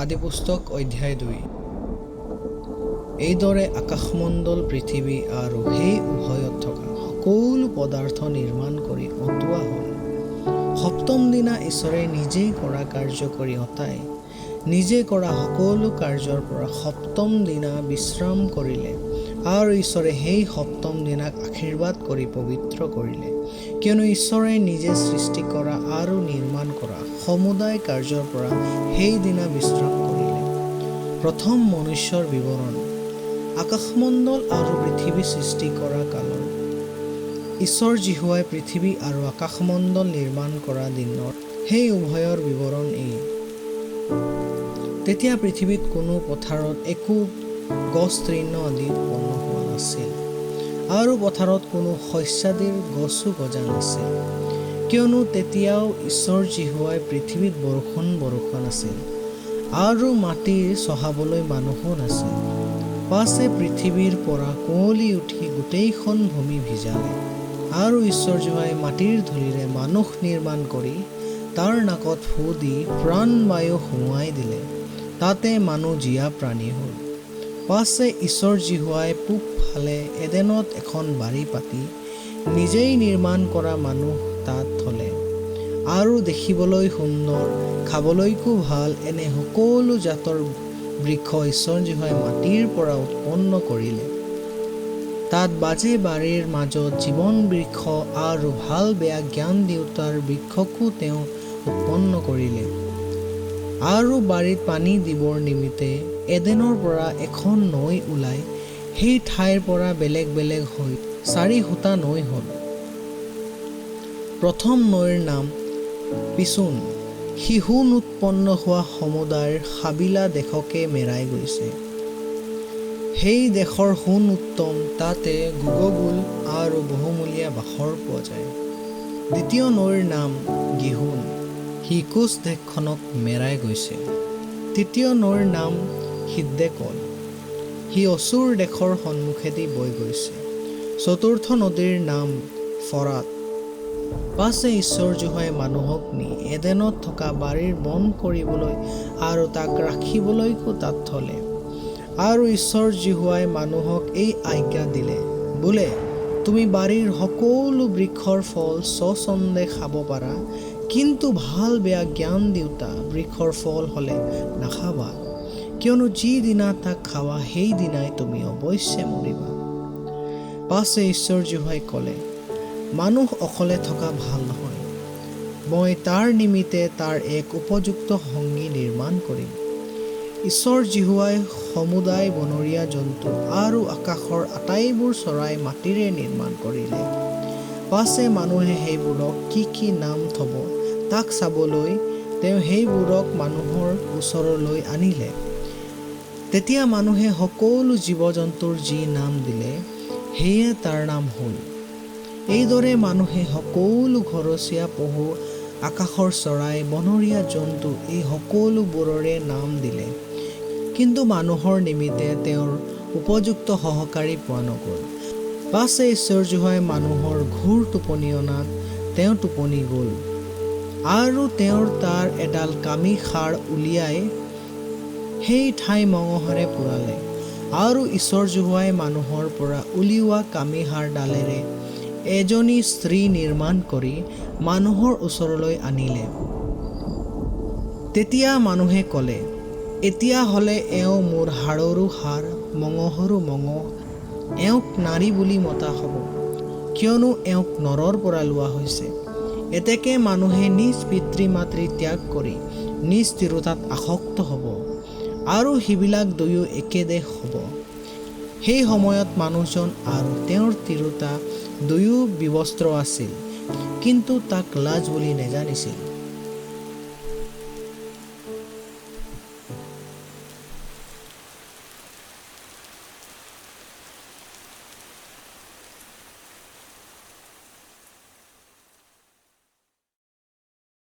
আদিপুস্তক অধ্যায় 2। এইদৰে আকাশমণ্ডল পৃথিৱী আৰু সেই উভয়ত থকা সকলো পদাৰ্থ নিৰ্মাণ কৰি অতোৱা হ'ল। সপ্তম দিনা ঈশ্বৰে নিজেই কৰা কাৰ্য কৰি অতাই নিজে কৰা সকলো কাৰ্যৰ পৰা সপ্তম দিনা বিশ্ৰাম কৰিলে আৰু ঈশ্বৰে সেই সপ্তম দিনাক আশীৰ্বাদ কৰি পবিত্ৰ কৰিলে, কিয়নো ঈশ্বৰে নিজে সৃষ্টি কৰা আৰু নিৰ্মাণ কৰা সমুদায় কাৰ্যৰ পৰা সেই দিনা বিশ্ৰাম কৰিলে। প্ৰথম মনুষ্যৰ বিৱৰণ। আকাশমণ্ডল আৰু পৃথিৱী সৃষ্টি কৰা কালৰ ঈশ্বৰ যীশুৱাই পৃথিৱী আৰু আকাশমণ্ডল নিৰ্মাণ কৰা দিনৰ সেই উভয়ৰ বিৱৰণ এই। তেতিয়া পৃথিৱীত কোনো পথাৰত একো গছ তৃণ আদি উৎপন্ন হোৱা নাছিল, আৰু পথাৰত কোনো শস্যাদিৰ গছো গজা নাছিল, কিয়নো তেতিয়াও ঈশ্বৰ যীশুৱাই পৃথিৱীত বৰষুণ আছিল, আৰু মাটিৰ চহাবলৈ মানুহো নাছিল। পাছে পৃথিৱীৰ পৰা কুঁৱলী উঠি গোটেইখন ভূমি ভিজালে, আৰু ঈশ্বৰ যীশুৱাই মাটিৰ ধূলিৰে মানুহ নিৰ্মাণ কৰি তাৰ নাকত ফু দি প্ৰাণবায়ু সুমুৱাই দিলে, তাতে মানুহ জীয়া প্ৰাণী হ'ল। পাছে ঈশ্বৰ যীশুৱাই পূব ফালে এডেনত এখন বাৰী পাতি নিজেই নিৰ্মাণ কৰা মানুহ তাত থলে, আৰু দেখিবলৈ সুন্দৰ, খাবলৈকো ভাল এনে সকলো জাতৰ বৃক্ষ ঈশ্বৰ যীশুৱাই মাটিৰ পৰা উৎপন্ন কৰিলে। তাত বাজে বাৰীৰ মাজত জীৱন বৃক্ষ আৰু ভাল বেয়া জ্ঞান দিওঁতাৰ বৃক্ষকো তেওঁ উৎপন্ন কৰিলে। আৰু বাৰীত পানী দিবৰ নিমিত্তে এডেনৰ পৰা এখন নৈ ওলাই সেই ঠাইৰ পৰা বেলেগ বেলেগ হৈ 4 নৈ হ'ল। প্ৰথম নৈৰ নাম পিচোন, সি সোণ উৎপন্ন হোৱা সমুদায়ৰ হাবিলা দেশকে মেৰাই গৈছে। সেই দেশৰ সোণ উত্তম, তাতে গুগগুল আৰু বহুমূলীয়া বাখৰ পোৱা যায়। দ্বিতীয় নৈৰ নাম গিহোন, সি কুচ দেশখনক মেৰাই গৈছে। তৃতীয় নৈৰ নাম হিদ্দেকল, সি অচুৰ দেশৰ সন্মুখেদি বৈ গৈছে। চতুৰ্থ নদীৰ নাম ফৰাত। পাছে ঈশ্বৰ যীশুৱাই মানুহক নি এডেনত থকা বাৰীৰ বন কৰিবলৈ আৰু তাক ৰাখিবলৈকো তাত থলে। আৰু ঈশ্বৰ যীশুৱাই মানুহক এই আজ্ঞা দিলে, বোলে তুমি বাৰীৰ সকলো বৃক্ষৰ ফল স্বচ্ছন্দে খাব পাৰা, কিন্তু ভাল বেয়া জ্ঞান দিওঁতা বৃক্ষৰ ফল হ'লে নাখাবা, কিয়নো যিদিনা তাক খাবা সেই দিনাই তুমি অৱশ্যে মৰিবা। পাছে ঈশ্বৰ যীশুৱাই ক'লে, মানুহ অকলে থকা ভাল নহয়, মই তাৰ নিমিত্তে তাৰ এক উপযুক্ত সংগী নিৰ্মাণ কৰিম। ঈশ্বৰ যীশুৱাই সমুদায় বনৰীয়া জন্তু আৰু আকাশৰ আটাইবোৰ চৰাই মাটিৰে নিৰ্মাণ কৰিলে। পাছে মানুহে সেইবোৰক কি নাম থব তাক চাবলৈ তেওঁ সেইবোৰক মানুহৰ ওচৰলৈ আনিলে। তেতিয়া মানুহে সকলো জীৱ জন্তুৰ যি নাম দিলে সেয়ে তাৰ নাম হ'ল। এইদৰে মানুহে সকলো ঘৰচীয়া পহু, আকাশৰ চৰাই, বনৰীয়া জন্তু এই সকলোবোৰৰে নাম দিলে, কিন্তু মানুহৰ নিমিত্তে তেওঁৰ উপযুক্ত সহকাৰী পোৱা নগ'ল। পাছে ঈশ্বৰ যীশুৱাই মানুহৰ ঘোৰ টোপনি অনাত তেওঁ টোপনি গ'ল, আৰু তেওঁৰ তাৰ এডাল কামি ষাঁড় উলিয়াই সেই ঠাই মঙহেৰে পূৰালে, আৰু ঈশ্বৰ যীশুৱাই মানুহৰ পৰা উলিওৱা কামি ষাঁড়ডালেৰে এজনী স্ত্ৰী নিৰ্মাণ কৰি মানুহৰ ওচৰলৈ আনিলে। তেতিয়া মানুহে ক'লে, এতিয়া হ'লে এওঁ মোৰ হাড়ৰো হাড়, মঙহৰো মঙহ, এওঁক নাৰী বুলি মতা হ'ব, কিয়নো এওঁক নৰৰ পৰা লোৱা হৈছে। এতেকে মানুহে নিজ পিতৃ মাতৃ ত্যাগ কৰি নিজ তিৰোতাত আসক্ত হ'ব, আৰু সিবিলাক দুয়ো একে দেহ হ'ব। সেই সময়ত মানুহজন আৰু তেওঁৰ তিৰোতা দুয়ো বিবস্ত্ৰ আছিল, কিন্তু তাক লাজ বুলি নেজানিছিল।